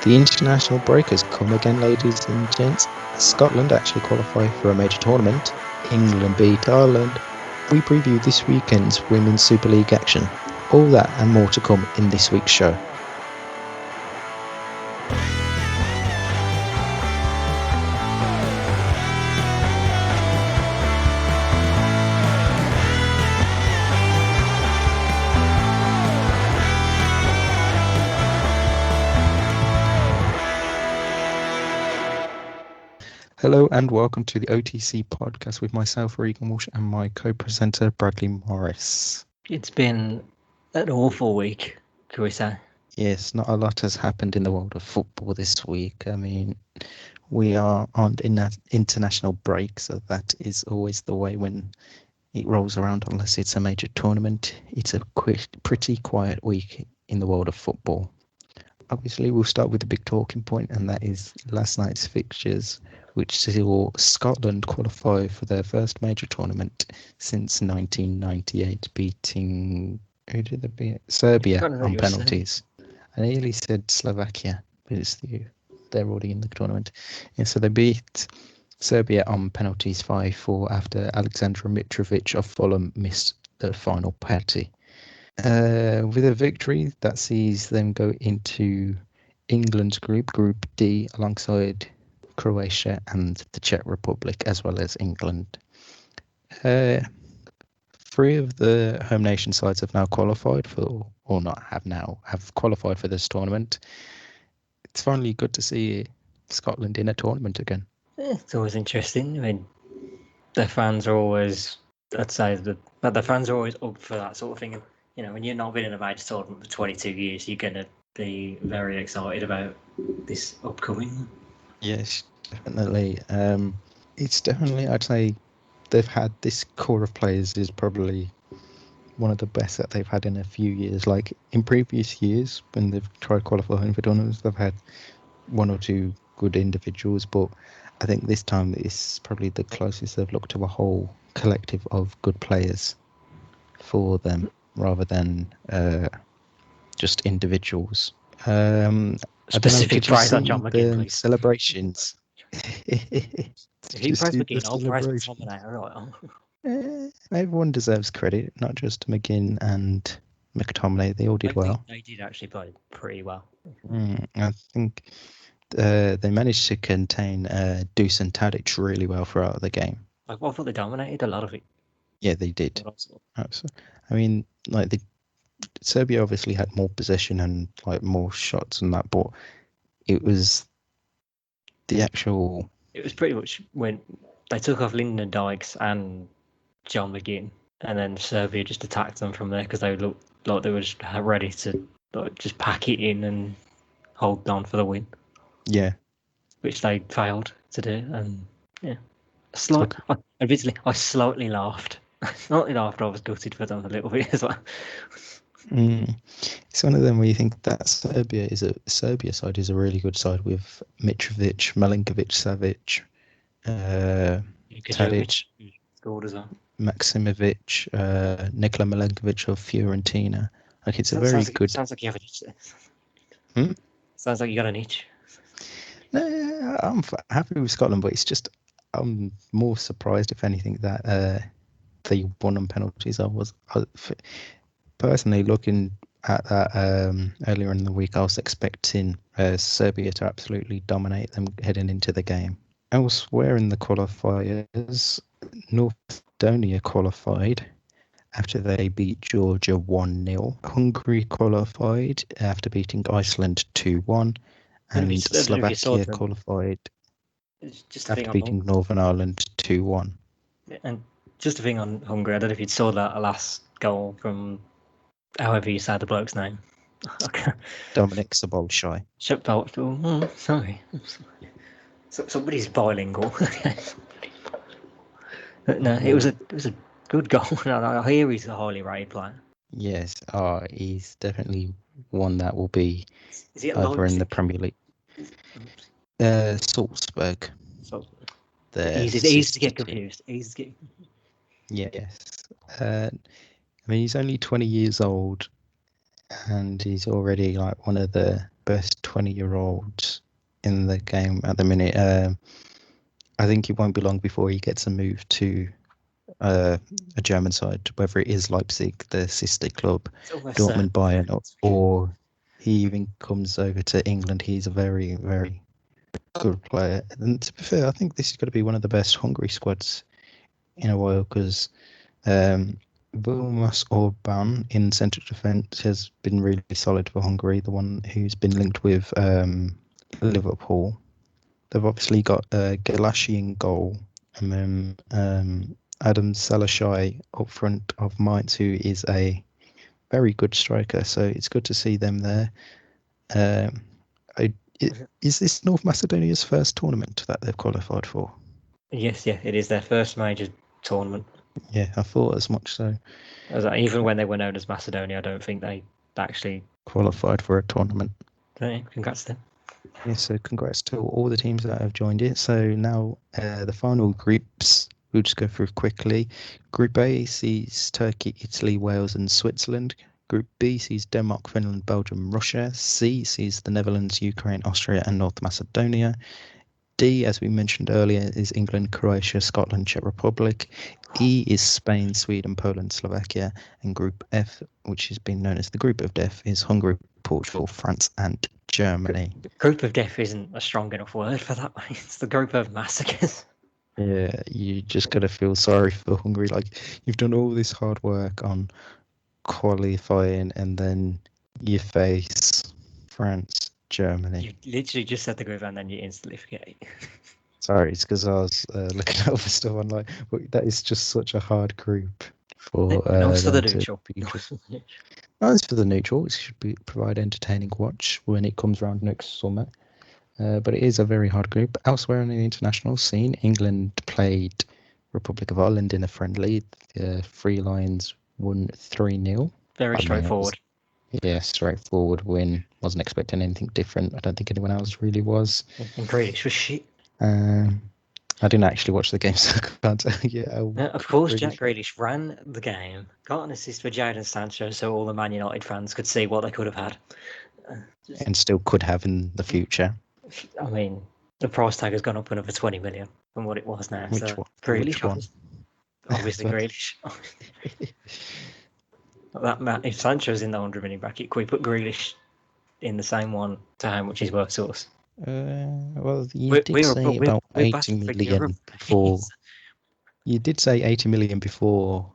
The international break has come again, ladies and gents. Scotland actually qualify for a major tournament. England beat Ireland. We preview this weekend's Women's Super League action. All that and more to come in this week's show. Hello and welcome to the OTC podcast with myself, Regan, Walsh, and my co-presenter, Bradley Morris. It's been an awful week, can we say? Yes, not a lot has happened in the world of football this week. I mean, we are on international break, so that is always the way when it rolls around, unless it's a major tournament. It's a pretty quiet week in the world of football. Obviously, we'll start with the big talking point, and that is last night's fixtures, which saw Scotland qualify for their first major tournament since 1998, beating, who did they beat? Serbia on penalties. I nearly said Slovakia, but they're already in the tournament. And so they beat Serbia on penalties 5-4 after Aleksandar Mitrovic of Fulham missed the final penalty. With a victory, that sees them go into England's Group D, alongside Croatia and the Czech Republic, as well as England. 3 of the home nation sides have now qualified have qualified for this tournament. It's finally good to see Scotland in a tournament again. It's always interesting. I mean, the fans are always, I'd say, but the fans are always up for that sort of thing. You know, when you're not been in a major tournament for 22 years, you're going to be very excited about this upcoming. Yes, definitely. It's definitely, I'd say, they've had this core of players is probably one of the best that they've had in a few years. Like in previous years, when they've tried qualifying for tournaments, they've had 1 or 2 good individuals, but I think this time it's probably the closest they've looked to a whole collective of good players for them, rather than just individuals. Specific prize on John McGinn, please. Celebrations. If you praise McGinn, I'll praise McTominay. Right? Everyone deserves credit, not just McGinn and McTominay. They all did well. They did actually play pretty well. I think they managed to contain Dusan Tadic really well throughout the game. I thought they dominated a lot of it. Yeah, they did. I mean, like Serbia obviously had more possession and like more shots and that, but it was the actual. It was pretty much when they took off Lyndon Dykes and John McGinn, and then Serbia just attacked them from there because they looked like they were just ready to just pack it in and hold on for the win. Yeah. Which they failed to do, and yeah. I slightly laughed. Slightly laughed. I was gutted for them a little bit as well. It's one of them where you think that Serbia side is a really good side with Mitrovic, Milinkovic, Savic, Tadic, scored as well. Maksimovic, Nikola Milinkovic of Fiorentina. Like it's good. Sounds like you have an itch there. Sounds like you got an itch. No, I'm happy with Scotland, but it's just I'm more surprised, if anything, that they won on penalties. I was personally looking at that earlier in the week. I was expecting Serbia to absolutely dominate them heading into the game. Elsewhere in the qualifiers, North Macedonia qualified after they beat Georgia 1-0. Hungary qualified after beating Iceland 2-1. And Slovakia qualified after beating Northern Ireland 2-1. And just a thing on Hungary, I don't know if you saw that last goal from however you say the bloke's name. Dominic Sobolshai. Sorry. Somebody's bilingual. No, it was a good goal. I hear he's a highly rated player. Yes, he's definitely one that will be over in the Premier League. Salzburg. Easy to get confused. Yes. I mean, he's only 20 years old, and he's already like one of the best 20-year-old in the game at the minute. I think it won't be long before he gets a move to a German side, whether it is Leipzig, the sister club, It's almost Dortmund, Bayern, or he even comes over to England. He's a very, very good player. And to be fair, I think this is going to be one of the best Hungary squads in a while because Vilmos Orban in central defence has been really solid for Hungary, the one who's been linked with Liverpool. They've obviously got Galashi in goal, and then Adam Salashai up front of Mainz, who is a very good striker. So it's good to see them there. Is this North Macedonia's first tournament that they've qualified for? Yes, yeah, it is their first major tournament. Yeah, I thought as much so. Even when they were known as Macedonia, I don't think they actually qualified for a tournament. Congrats to them. Yeah, so congrats to all the teams that have joined it. So now the final groups, we'll just go through quickly. Group A sees Turkey, Italy, Wales and Switzerland. Group B sees Denmark, Finland, Belgium, Russia. C sees the Netherlands, Ukraine, Austria and North Macedonia. D, as we mentioned earlier, is England, Croatia, Scotland, Czech Republic. E is Spain, Sweden, Poland, Slovakia. And Group F, which has been known as the Group of Death, is Hungary, Portugal, France and Germany. Group of Death isn't a strong enough word for that. It's the Group of Massacres. Yeah, you just got to feel sorry for Hungary. Like, you've done all this hard work on qualifying and then you face France, Germany. You literally just said the group and then you instantly forget it. Sorry, it's because I was looking at other stuff online. But that is just such a hard group for Nice for the them to neutral. be just. Nice for the neutral. It should provide entertaining watch when it comes around next summer. But it is a very hard group. Elsewhere in the international scene, England played Republic of Ireland in a friendly. The Three Lions won 3-0. Very straightforward. Yeah, straightforward win. Wasn't expecting anything different. I don't think anyone else really was. And Grealish was shit. I didn't actually watch the game, so I can't tell you. Of course, Jack Grealish ran the game, got an assist for Jadon Sancho, so all the Man United fans could see what they could have had. And still could have in the future. I mean, the price tag has gone up another 20 million from what it was now. Which so one? Grealish, Which one? obviously Grealish. If Sancho's in the 100 million bracket, could we put Grealish in the same one to how much he's worth to us? Well, you did say about 80 million before. You did say 80 million before.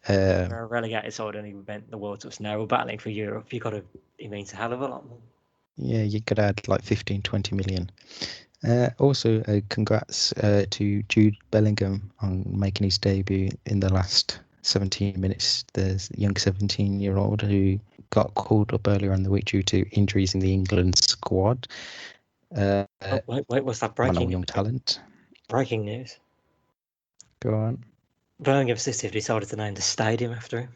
We're a relegated side and he meant the world to us. Now we're battling for Europe. It means a hell of a lot more. Yeah, you could add like 15, 20 million. Also, congrats to Jude Bellingham on making his debut in the last 17 minutes. The young 17-year-old who got called up earlier in the week due to injuries in the England squad. Wait, what's that breaking? Young talent. Breaking news. Go on. Birmingham City have decided to name the stadium after him.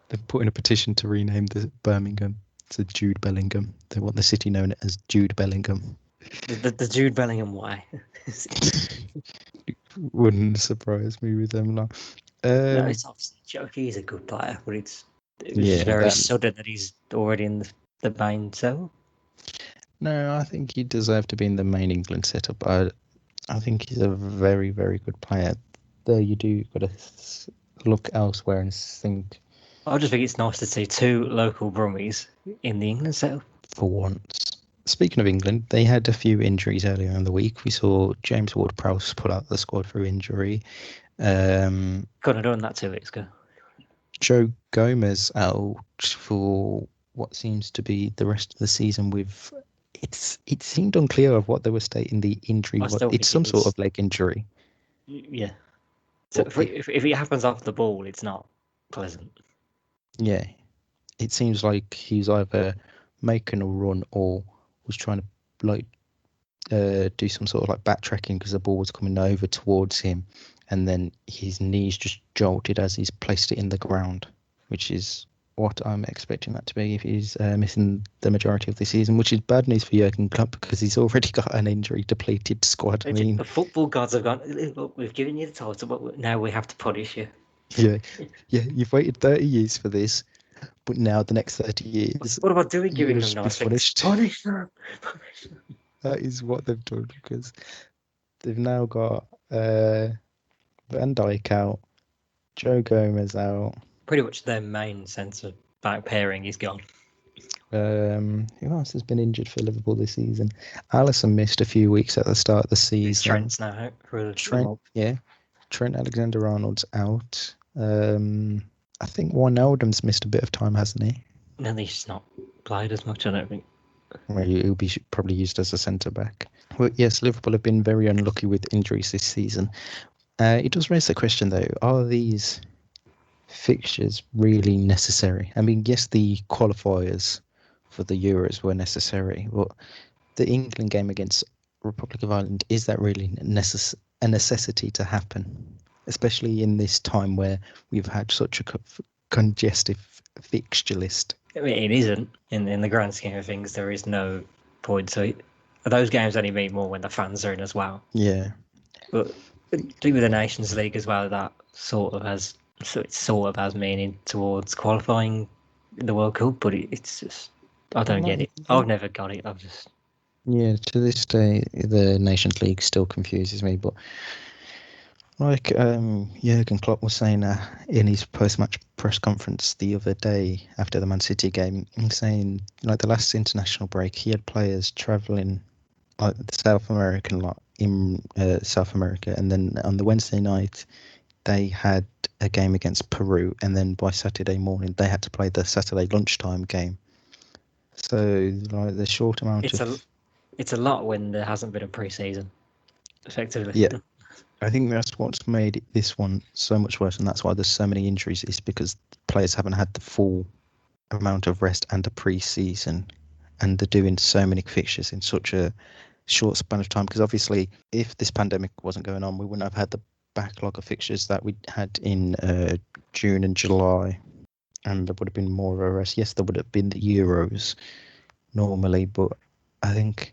They're putting a petition to rename the Birmingham to Jude Bellingham. They want the city known as Jude Bellingham. The Jude Bellingham way. Wouldn't surprise me with them. No, it's obviously a joke. He's a good player, but it's very sudden that he's already in the main cell. No, I think he deserved to be in the main England setup. I think he's a very, very good player. Though you do got to look elsewhere and think. I just think it's nice to see two local Brummies in the England setup. For once. Speaking of England, they had a few injuries earlier in the week. We saw James Ward-Prowse put out the squad through injury. Couldn't have done that 2 weeks ago. Joe Gomez out for what seems to be the rest of the season with. It seemed unclear of what they were stating the injury was. It's some sort of leg injury. Yeah. So if it happens off the ball, it's not pleasant. Yeah. It seems like he's either making a run or was trying to do some sort of backtracking because the ball was coming over towards him, and then his knees just jolted as he's placed it in the ground, which is what I'm expecting that to be if he's missing the majority of the season, which is bad news for Jurgen Klopp because he's already got an injury-depleted squad. I mean, the football gods have gone, look, we've given you the title, but now we have to punish you. Yeah, you've waited 30 years for this. But now the next 30 years, What about doing you're giving going them to be nice things? punished. Punish them. Punish them. That is what they've done because they've now got Van Dijk out, Joe Gomez out. Pretty much their main centre back pairing is gone. Who else has been injured for Liverpool this season? Alisson missed a few weeks at the start of the season. Trent's now out for Trent, yeah. Trent Alexander-Arnold's out. I think Wijnaldum's missed a bit of time, hasn't he? No, he's not played as much, I don't think. Well, he'll be probably used as a centre-back. Well, yes, Liverpool have been very unlucky with injuries this season. It does raise the question, though, are these fixtures really necessary? I mean, yes, the qualifiers for the Euros were necessary, but the England game against Republic of Ireland, is that really a necessity to happen? Especially in this time where we've had such a congestive fixture list. I mean, it isn't. In the grand scheme of things, there is no point. So those games only mean more when the fans are in as well. Yeah. But do with the Nations League as well, that sort of has meaning towards qualifying in the World Cup, but it's just, I don't get it. I've never got it. I've just... Yeah, to this day, the Nations League still confuses me, but like Jurgen Klopp was saying in his post-match press conference the other day after the Man City game, saying like the last international break, he had players travelling like the South American lot in South America, and then on the Wednesday night they had a game against Peru, and then by Saturday morning they had to play the Saturday lunchtime game. So like the short amount it's a lot when there hasn't been a pre-season, effectively. Yeah. I think that's what's made this one so much worse, and that's why there's so many injuries, is because players haven't had the full amount of rest and a pre-season, and they're doing so many fixtures in such a short span of time. Because obviously, if this pandemic wasn't going on, we wouldn't have had the backlog of fixtures that we had in June and July, and there would have been more of a rest. Yes, there would have been the Euros normally, but I think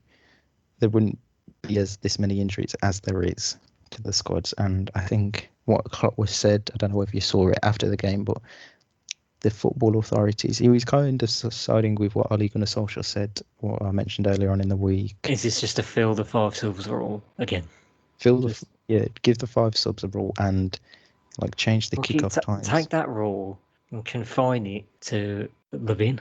there wouldn't be this many injuries as there is to the squads. And I think what Klopp was said, I don't know if you saw it after the game, but the football authorities, he was kind of siding with what Ole Gunnar Solskjaer said, what I mentioned earlier on in the week. Is this just to fill the 5 subs rule again? Give the 5 subs a rule and like change the kickoff times. Take that rule and confine it to the bin.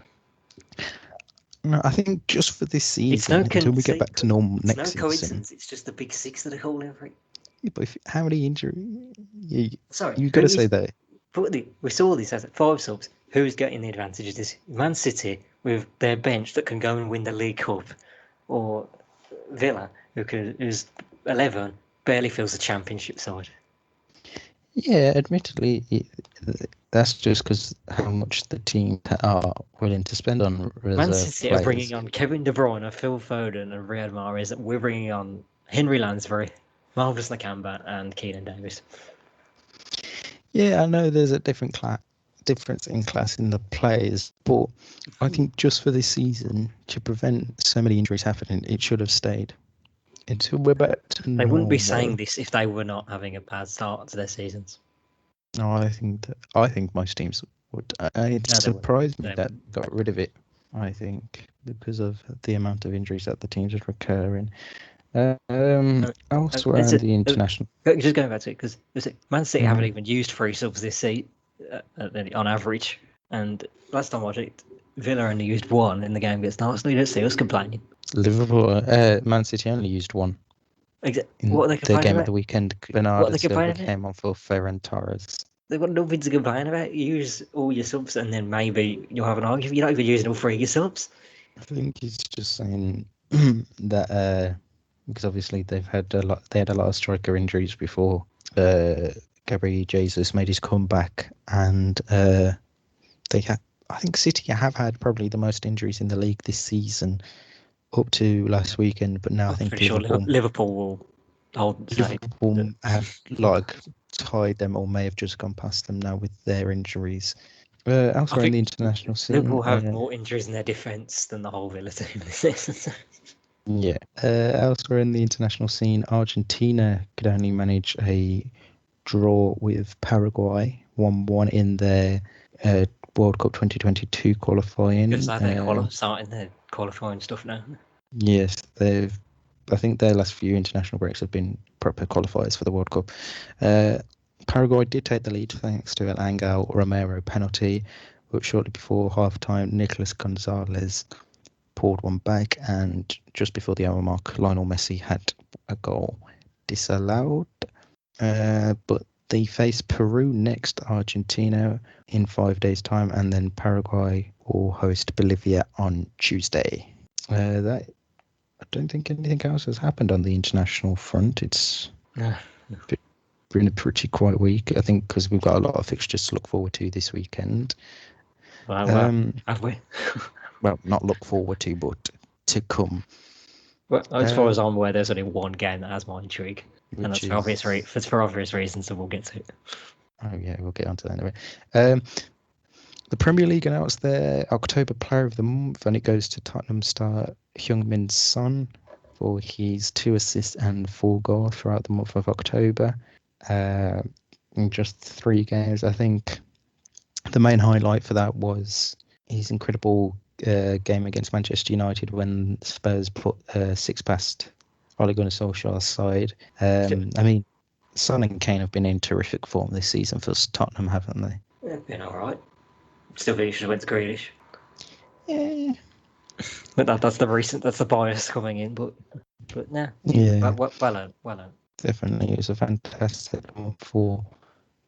No, I think just for this season, until we get back to normal next season. It's no coincidence. It's just the big 6 that are calling for it. Yeah, but how many injuries? Sorry, you've got to say that. But we saw this as 5 subs. Who's getting the advantage of this? Man City with their bench that can go and win the League Cup, or Villa who's 11 barely fills the Championship side. Yeah, admittedly, that's just because how much the team are willing to spend on reserve Man City players. are bringing on Kevin De Bruyne, Phil Foden, and Riyad Mahrez. We're bringing on Henry Lansbury, Marvelous Nakamba, and Keenan Davis. Yeah, I know there's a difference in class in the players, but I think just for this season, to prevent so many injuries happening, it should have stayed until we're back to normal. They wouldn't be saying this if they were not having a bad start to their seasons. No, I think most teams would. It surprised me that got rid of it. I think because of the amount of injuries that the teams are recurring. Elsewhere in the international. Just going back to it, because Man City haven't even used 3 subs this season on average, and last time I checked, Villa only used 1 in the game against Arsenal. You don't see us complaining. Liverpool, Man City only used 1. Exactly. What are they complaining the game about? of the weekend, Bernardo Silva came on for Ferran Torres. They've got nothing to complain about. You use all your subs, and then maybe you'll have an argument. You're not even using all 3 of your subs. I think he's just saying that because obviously they had a lot of striker injuries before Gabriel Jesus made his comeback, and I think City have had probably the most injuries in the league this season up to last weekend, but now I think Liverpool will hold. Liverpool have like tied them or may have just gone past them now with their injuries. Elsewhere in the international scene, Liverpool have more injuries in their defence than the whole Villa team this season. Yeah. Elsewhere in the international scene, Argentina could only manage a draw with Paraguay, 1-1 in their World Cup 2022 qualifying. Because they're starting their qualifying stuff now. Yes, I think their last few international breaks have been proper qualifiers for the World Cup. Paraguay did take the lead thanks to an Angel Romero penalty, but shortly before half-time, Nicolas Gonzalez pulled one back, and just before the hour mark, Lionel Messi had a goal disallowed. But they face Peru next, Argentina in 5 days' time, and then Paraguay will host Bolivia on Tuesday. That I don't think anything else has happened on the international front. It's been a pretty quiet week, I think, because we've got a lot of fixtures to look forward to this weekend. Well, have we? Well, not look forward to, but to come. Well, as far as I'm aware, there's only one game that has my intrigue, and that's for obvious reasons, so we'll get to it. Oh yeah, we'll get onto that anyway. The Premier League announced their October Player of the Month, and it goes to Tottenham star Heung-min Son for his 2 assists and 4 goals throughout the month of October. In just 3 games, I think the main highlight for that was his incredible game against Manchester United when Spurs put 6 past Ole Gunnar Solskjaer's side. I mean, Son and Kane have been in terrific form this season for Tottenham, haven't they? They've been all right. Still think you should have went to Grealish. Yeah. But that's the bias coming in. But nah. Yeah. Well earned. Definitely, it was a fantastic one for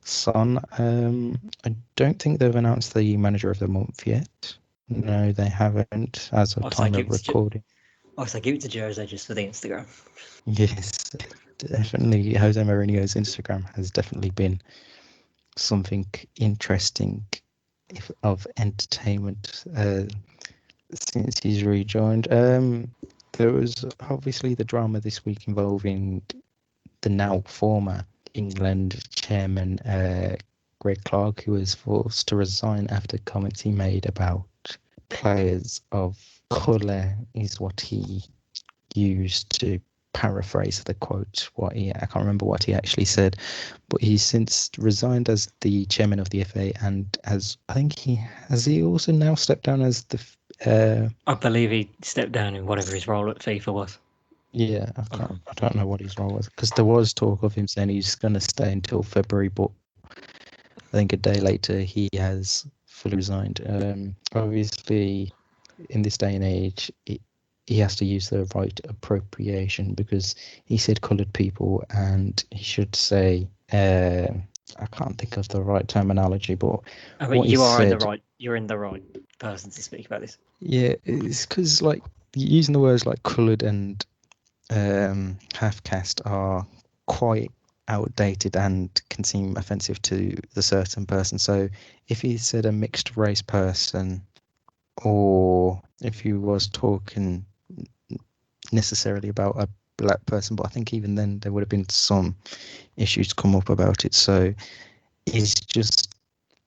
Son. I don't think they've announced the manager of the month yet. No, they haven't, as of time of recording. So give it to Jose just for the Instagram. Yes, definitely. Jose Mourinho's Instagram has definitely been something interesting of entertainment since he's rejoined. There was obviously the drama this week involving the now former England chairman Greg Clark, who was forced to resign after comments he made about players of colour, is what he used to paraphrase the quote. I can't remember what he actually said, but he's since resigned as the chairman of the FA, and he also now stepped down as the I believe he stepped down in whatever his role at FIFA was. Yeah, I don't know what his role was, because there was talk of him saying he's going to stay until February, but I think a day later he has fully resigned. Obviously, in this day and age, he has to use the right appropriation, because he said coloured people, and he should say I can't think of the right terminology, but what he said. You're in the right person to speak about this. Yeah, it's because like using the words like coloured and half caste are quite outdated and can seem offensive to the certain person. So if he said a mixed race person, or if he was talking necessarily about a black person, but I think even then there would have been some issues to come up about it. So it's just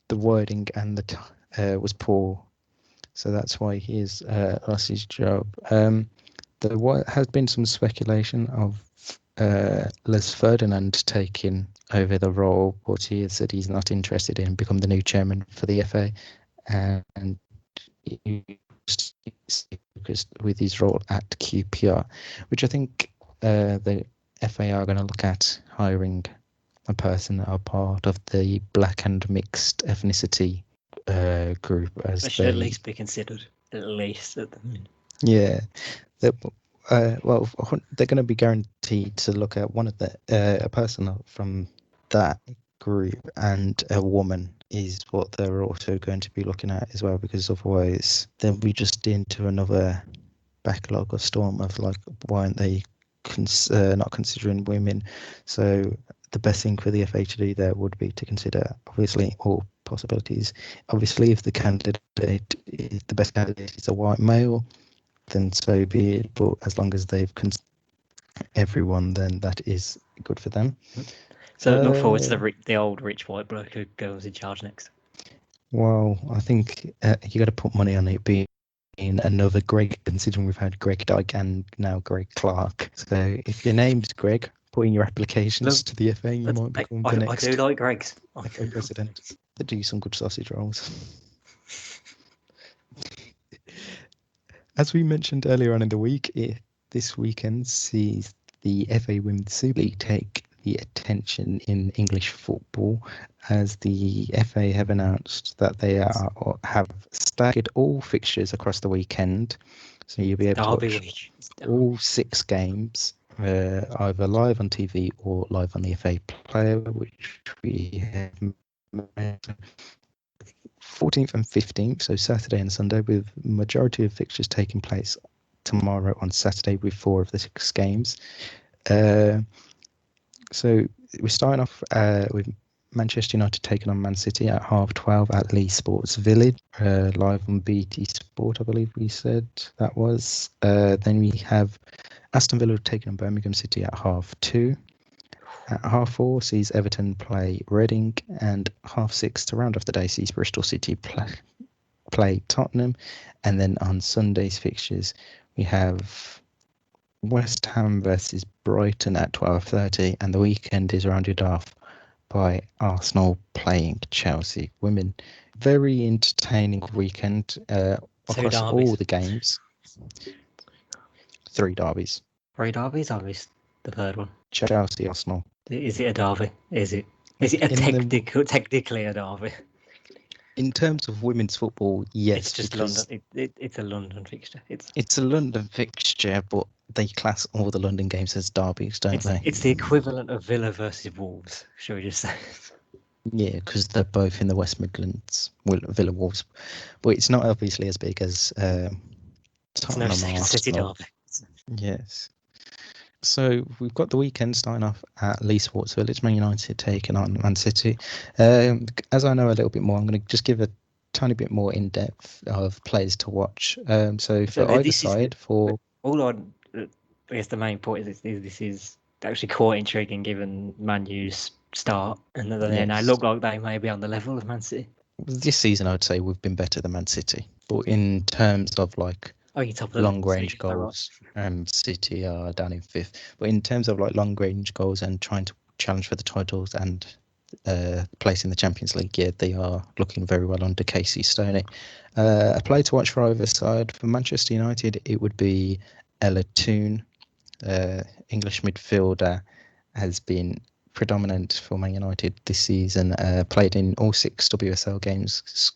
the wording and the was poor, so that's why he's lost his job. There has been some speculation of Les Ferdinand taking over the role, but he has said he's not interested in becoming the new chairman for the FA, and because with his role at QPR, which I think the FA are going to look at hiring a person that are part of the black and mixed ethnicity group, as they should at least be considered, at least at the minute. Yeah. Well, they're going to be guaranteed to look at one of a person from that group, and a woman is what they're also going to be looking at as well, because otherwise they'll be just into another backlog or storm of like, why aren't they not considering women? So the best thing for the FA to do there would be to consider, obviously, all possibilities. Obviously, if the best candidate is a white male, then so be it. But as long as they've everyone, then that is good for them. So look forward to the old rich white bloke who goes in charge next. Well, I think you got to put money on it being another Greg, considering we've had Greg Dyke and now Greg Clark. So if your name's Greg, put in your applications to the FA, you might become the next. I do like Greg's. FA president. They do some good sausage rolls. As we mentioned earlier on in the week, this weekend sees the FA Women's Super League take the attention in English football, as the FA have announced that they have staggered all fixtures across the weekend, so you'll be able to Derby watch week. all 6 games either live on TV or live on the FA Player, which we have 14th and 15th, so Saturday and Sunday, with majority of fixtures taking place tomorrow on Saturday with 4 of the 6 games. So we're starting off with Manchester United taking on Man City at 12:30 at Lee Sports Village, live on BT Sport, I believe we said that was. Then we have Aston Villa taking on Birmingham City at 2:30. At 4:30 sees Everton play Reading, and 6:30 to round off the day sees Bristol City play Tottenham. And then on Sunday's fixtures, we have West Ham versus Brighton at 12:30, and the weekend is rounded off by Arsenal playing Chelsea Women. Very entertaining weekend across all the games. 3 derbies. 3 derbies? I missed the third one. Chelsea, Arsenal. Is it a derby? Is it technically a derby? In terms of women's football, yes. It's just London. It's a London fixture. It's a London fixture, but they class all the London games as derbies, don't they? It's the equivalent of Villa versus Wolves, shall we just say? Yeah, because they're both in the West Midlands, Villa Wolves. But it's not obviously as big as Tottenham or City derby. Yes. So we've got the weekend starting off at Lee Sports Village, Man United taking on Man City. As I know a little bit more, I'm going to just give a tiny bit more in depth of players to watch. So for either side, I guess the main point is this is actually quite intriguing given Man U's start, and that they now look like they may be on the level of Man City. This season, I'd say we've been better than Man City, but in terms of like long range goals, City are down in 5th. But in terms of like long range goals and trying to challenge for the titles and place in the Champions League, yeah, they are looking very well under Casey Stoney. A player to watch for either side for Manchester United, it would be Ella Toone. English midfielder, has been predominant for Man United this season. Played in all 6 WSL games,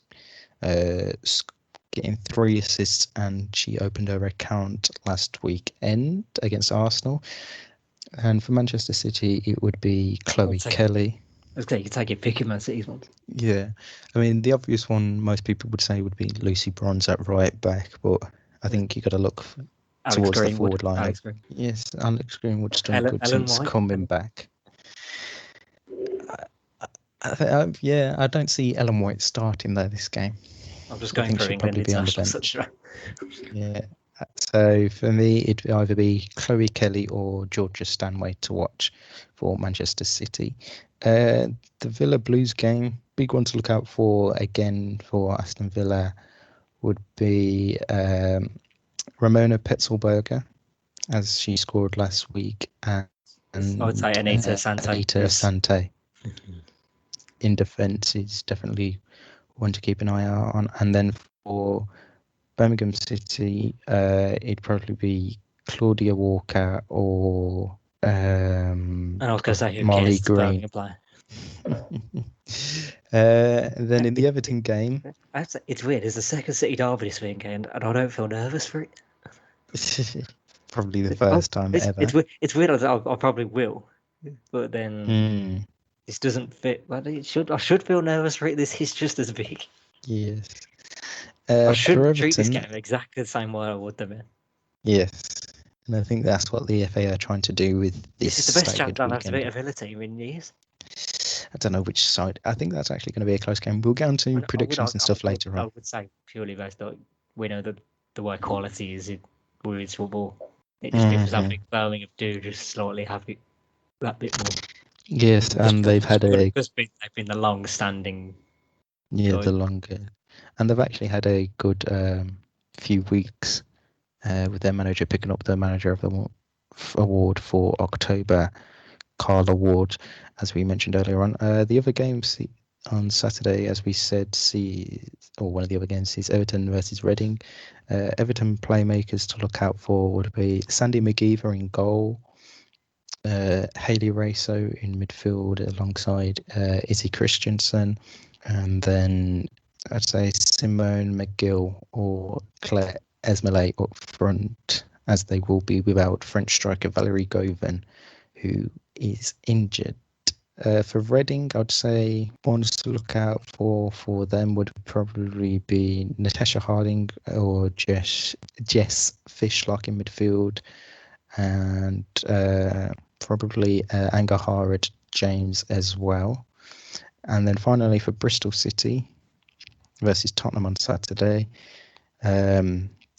getting 3 assists, and she opened her account last weekend against Arsenal. And for Manchester City, it would be Chloe Kelly. I was going to say, you can take your pick of Man City's one. Yeah, I mean, the obvious one most people would say would be Lucy Bronze at right back, but I think you got to look towards the forward line. Yes, Alex Greenwood's done good since coming back. I don't see Ellen White starting there this game. I'm just going for England international. Yeah. So for me, it'd either be Chloe Kelly or Georgia Stanway to watch for Manchester City. The Villa Blues game, big one to look out for again for Aston Villa, would be Ramona Petzelberger, as she scored last week, and I would say Anita Asante. In defence is definitely one to keep an eye out on. And then for Birmingham City, it'd probably be Claudia Walker or and I was going to say, who Molly cares Green. Then in the Everton game, it's weird. It's the second City derby this weekend, and I don't feel nervous for it. Probably the first time ever. It's weird. I probably will, but then this doesn't fit. Well, I should feel nervous for it. This is just as big. Yes. I should treat this game exactly the same way I would the men. Yes. And I think that's what the FA are trying to do with this. This is the best chance I'll have to beat a Villa team in years. I don't know which side. I think that's actually going to be a close game. We'll get on to predictions and stuff later on. I would say purely based on we know that the way quality is in women's football. It just gives us that Birmingham do just slightly have it that bit more. Yes, and they've had they've been the long-standing. Yeah, the longer, and they've actually had a good few weeks with their manager picking up the manager of the award for October, Carla Ward, as we mentioned earlier on. The other games on Saturday, as we said, or one of the other games is Everton versus Reading. Everton playmakers to look out for would be Sandy McGeever in goal, Hayley Raso in midfield alongside Izzy Christensen, and then I'd say Simone McGill or Claire Esmalet up front, as they will be without French striker Valerie Govan, who is injured. For Reading, I'd say ones to look out for them would probably be Natasha Harding or Jess Fishlock in midfield, and probably Angahara James as well. And then finally for Bristol City versus Tottenham on Saturday,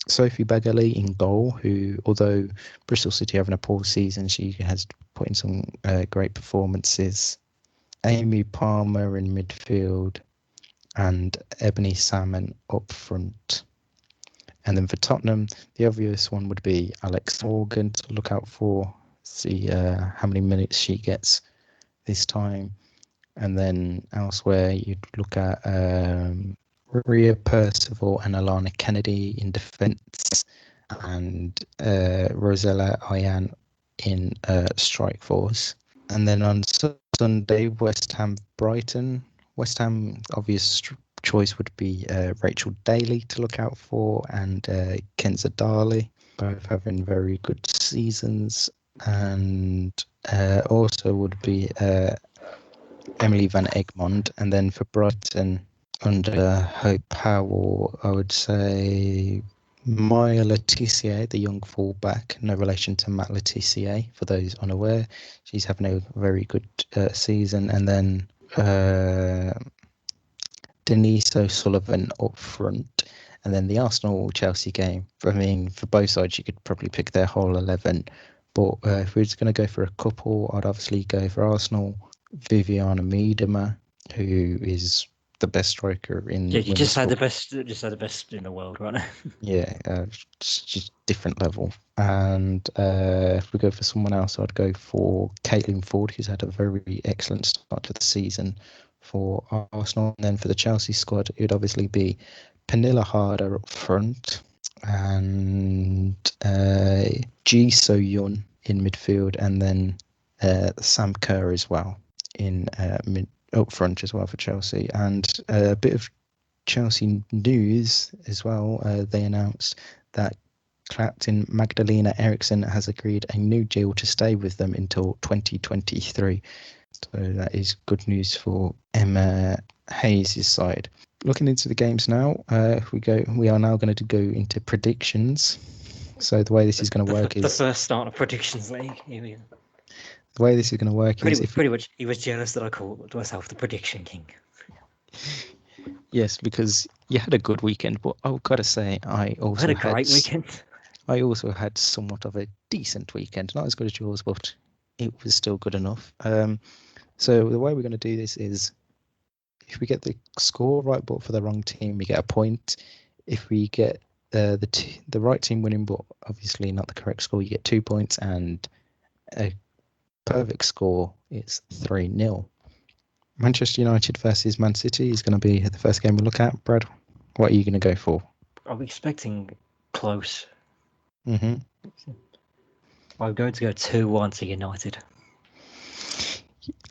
Sophie Begley in goal, who, although Bristol City having a poor season, she has put in some great performances. Amy Palmer in midfield and Ebony Salmon up front. And then for Tottenham, the obvious one would be Alex Morgan to look out for, see how many minutes she gets this time. And then elsewhere, you'd look at Maria Percival and Alana Kennedy in defence, and Rosella Ayan in strike force. And then on Sunday, West Ham Brighton. West Ham obvious choice would be Rachel Daly to look out for, and Kenza Darley, both having very good seasons. And also would be Emily Van Egmond. And then for Brighton, under Hope Powell, I would say Maya Letitia, the young fullback, no relation to Matt Letitia, for those unaware. She's having a very good season. And then Denise O'Sullivan up front. And then the Arsenal-Chelsea game, I mean, for both sides, you could probably pick their whole 11. But if we're just going to go for a couple, I'd obviously go for Arsenal, Viviana Miedema, who is the best striker in. Yeah, you just had the best in the world, right? Yeah, just different level. And if we go for someone else, I'd go for Caitlin Ford, who's had a very excellent start to the season for Arsenal. And then for the Chelsea squad, it would obviously be Pernilla Harder up front and Ji So-yun in midfield, and then Sam Kerr as well in up front as well for Chelsea. And a bit of Chelsea news as well. They announced that captain Magdalena Eriksson has agreed a new deal to stay with them until 2023. So that is good news for Emma Hayes' side. Looking into the games now, we are now going to go into predictions. So the way this is going to work is the first start of predictions league. The way this is going to work is pretty much he was jealous that I called myself the prediction king. Yes, because you had a good weekend, but I've got to say, I had a great weekend. I also had somewhat of a decent weekend. Not as good as yours, but it was still good enough. So the way we're going to do this is, if we get the score right, but for the wrong team, we get a point. If we get the right team winning, but obviously not the correct score, you get 2 points, and a perfect score is 3-0. Manchester United versus Man City is going to be the first game we look at. Brad, what are you going to go for? I'm expecting close. Mm-hmm. I'm going to go 2-1 to United.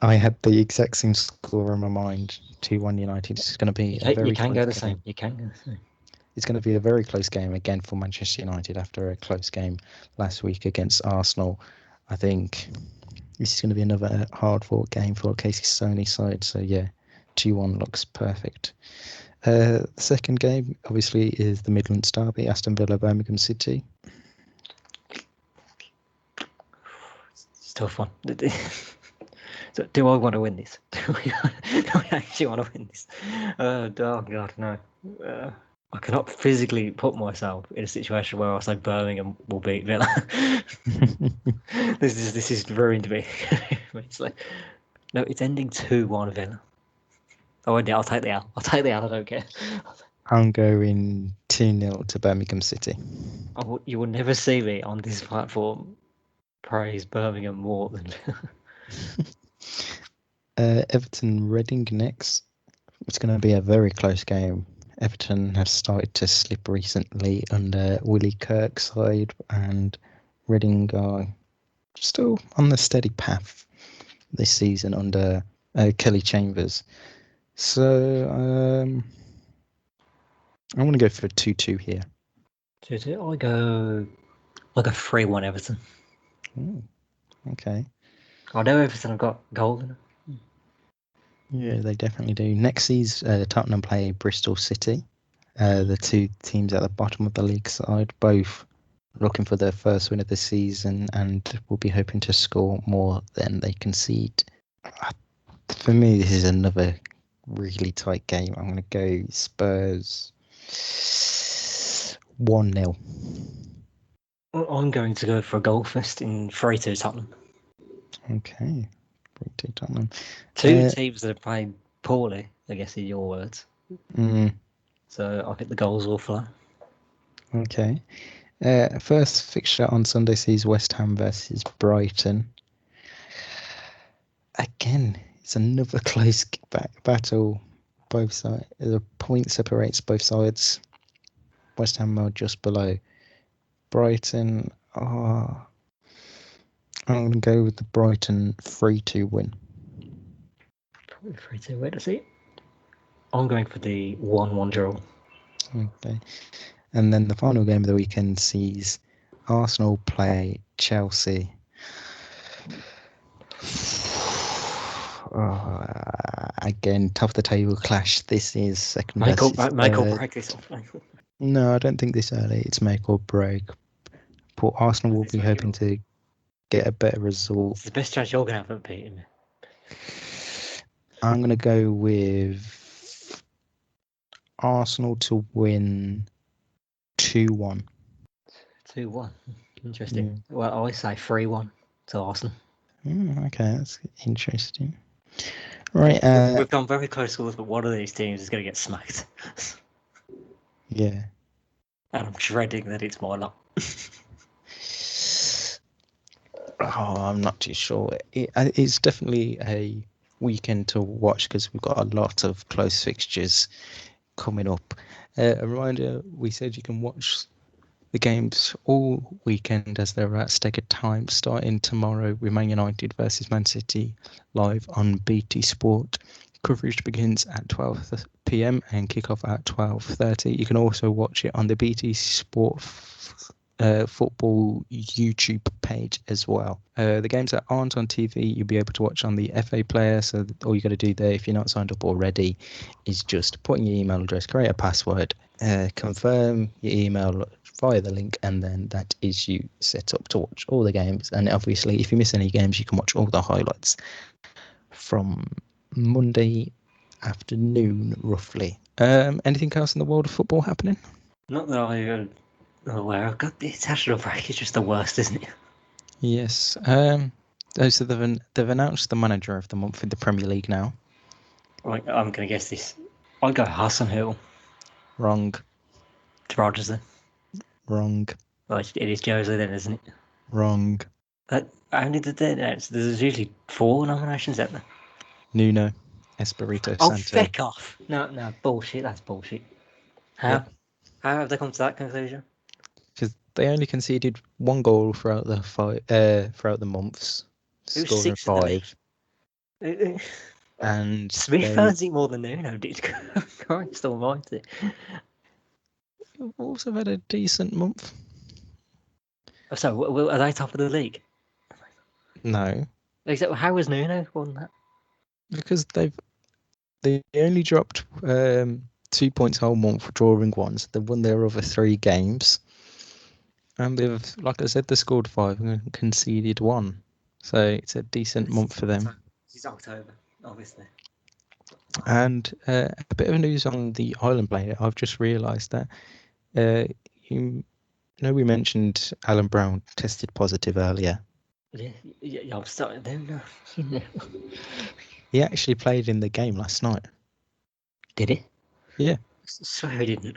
I had the exact same score in my mind. 2-1 United. It's going to be a very You can go the game. same. You can go the same. It's going to be a very close game again for Manchester United after a close game last week against Arsenal. I think this is going to be another hard-fought game for Casey Stoney's side. So yeah, 2-1 looks perfect. The second game, obviously, is the Midlands derby, Aston Villa, Birmingham City. It's a tough one. So, do I want to win this? Do I actually want to win this? Oh God, no. I cannot physically put myself in a situation where I say Birmingham will beat Villa. This is ruined me. It's like, no, it's ending 2-1 Villa. Oh, I'll take the L. I don't care. I'm going 2-0 to Birmingham City. You will never see me on this platform praise Birmingham more than Everton Reading next. It's going to be a very close game. Everton have started to slip recently under Willie Kirk's side, and Reading are still on the steady path this season under Kelly Chambers. So I want to go for a 2-2 here. I go 3-1 Everton. Ooh, okay. I know Everton have got goal in it. Yeah, they definitely do. Next season, Tottenham play Bristol City. The two teams at the bottom of the league side, both looking for their first win of the season, and will be hoping to score more than they concede. For me, this is another really tight game. I'm going to go Spurs 1-0. I'm going to go for a goal fest in 3-2 Tottenham. Okay. 3-2 Tottenham. Two teams that have played poorly, I guess, in your words. So I think the goals will flow. Okay. First fixture on Sunday sees West Ham versus Brighton. Again, it's another close battle. Both sides. The point separates both sides. West Ham are just below. Brighton are. I'm going to go with the Brighton 3-2 win. 3-2, where to see it? I'm going for the 1-1 draw. Okay. And then the final game of the weekend sees Arsenal play Chelsea. Again, top of the table clash. This is second versus third. Make or break this one. No, I don't think this early. It's make or break. But Arsenal will be hoping to get a better result. It's the best chance you're going to have of beating me. I'm going to go with Arsenal to win 2-1. 2-1. Interesting. Yeah. Well, I say 3-1 to Arsenal. Okay, that's interesting. Right. We've gone very close scores, but one of these teams is going to get smacked. Yeah. And I'm dreading that it's my lot. I'm not too sure. It's definitely a weekend to watch because we've got a lot of close fixtures coming up. A reminder, we said you can watch the games all weekend as they're at staggered times, starting tomorrow with Man United versus Man City live on BT Sport. Coverage begins at 12 p.m. and kick off at 12:30. You can also watch it on the BT Sport football YouTube page as well. The games that aren't on TV, you'll be able to watch on the FA Player. So all you got to do there, if you're not signed up already, is just put in your email address, create a password, confirm your email via the link, and then that is you set up to watch all the games. And obviously, if you miss any games, you can watch all the highlights from Monday afternoon, roughly. Anything else in the world of football happening? Not that I'm aware of. God, the international break is just the worst, isn't it? Yes. So they've announced the manager of the month in the Premier League now. Right, I'm going to guess this. I'll go Hasenhüttl. Wrong. It's Rodgers then. Wrong. Well, it is Jose then, isn't it? Wrong. How many did they announce? There's usually 4 nominations, isn't there? Nuno Espirito Oh, Santo. feck off! No, bullshit. That's bullshit. How? Yep. How have they come to that conclusion? Because they only conceded 1 goal throughout the months, scoring 5. And Smith earns it more than Nuno did. Christ almighty. Also had a decent month. So, are they top of the league? No. Except, how has Nuno won that? Because they only dropped 2 points whole month, drawing ones. They've won their other 3 games. And they've, like I said, they scored 5 and conceded 1. So it's a decent month for them. It's October, obviously. And a bit of news on the Ireland player. I've just realised that we mentioned Alan Brown tested positive earlier. Yeah, I'm starting to know. He actually played in the game last night. Did he? Yeah. Swear he didn't.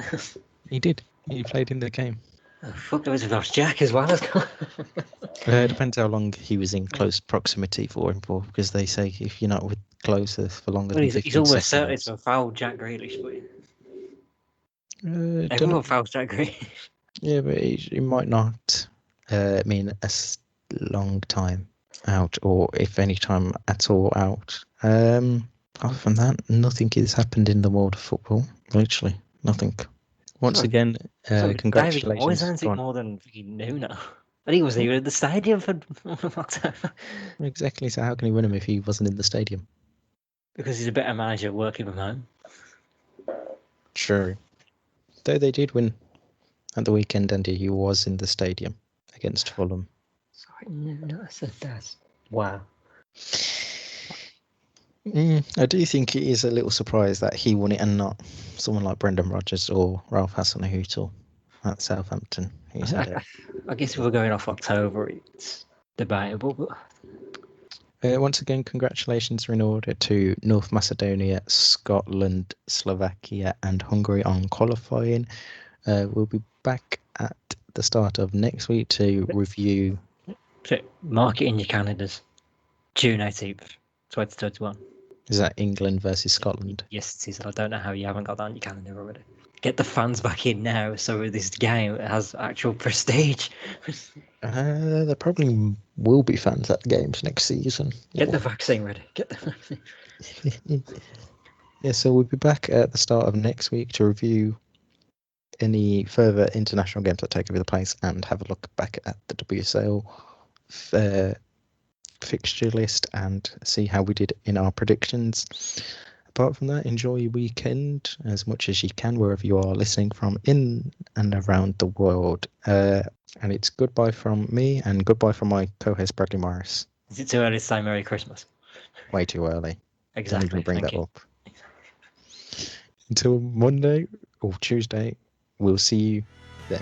He did. He played in the game. Oh, fuck, there was Ross Jack as well. Depends how long he was in close proximity for, because they say if you're not with closer for longer Well, than he's 15 almost certain seconds. to foul Jack Grealish, but Don't know. everyone fouls Jack Grealish. Yeah, but it might not mean long time out, or if any time at all out. Apart from that, nothing has happened in the world of football. Literally, nothing. Once Sorry, again, sorry, David Moyes congratulations. earns Go it on. more than fucking Nuno. And he wasn't even at the stadium for October. Exactly. So how can he win him if he wasn't in the stadium? Because he's a better manager working from home. True. Though they did win at the weekend, and he was in the stadium against Fulham. Sorry, no, I said that. Wow. I do think it is a little surprise that he won it and not someone like Brendan Rodgers or Ralph Hasenhuttl at Southampton. Who's had it. I guess if we're going off October, it's debatable, but Once again, congratulations are in order to North Macedonia, Scotland, Slovakia, and Hungary on qualifying. We'll be back at the start of next week to review. so mark it in your calendars. June 18th, 2021. Is that England versus Scotland? Yes, it is. I don't know how you haven't got that on your calendar already. Get the fans back in now so this game has actual prestige. There probably will be fans at the games next season. Get the vaccine ready. Get the vaccine. Yeah, so we'll be back at the start of next week to review any further international games that take over the place and have a look back at the WSL fixture list and see how we did in our predictions. Apart from that, enjoy your weekend as much as you can wherever you are listening from in and around the world. And it's goodbye from me and goodbye from my co-host Bradley Morris. Is it too early to say Merry Christmas? Way too early. Don't Exactly. even bring Thank that you. up. Until Monday or Tuesday, we'll see you then.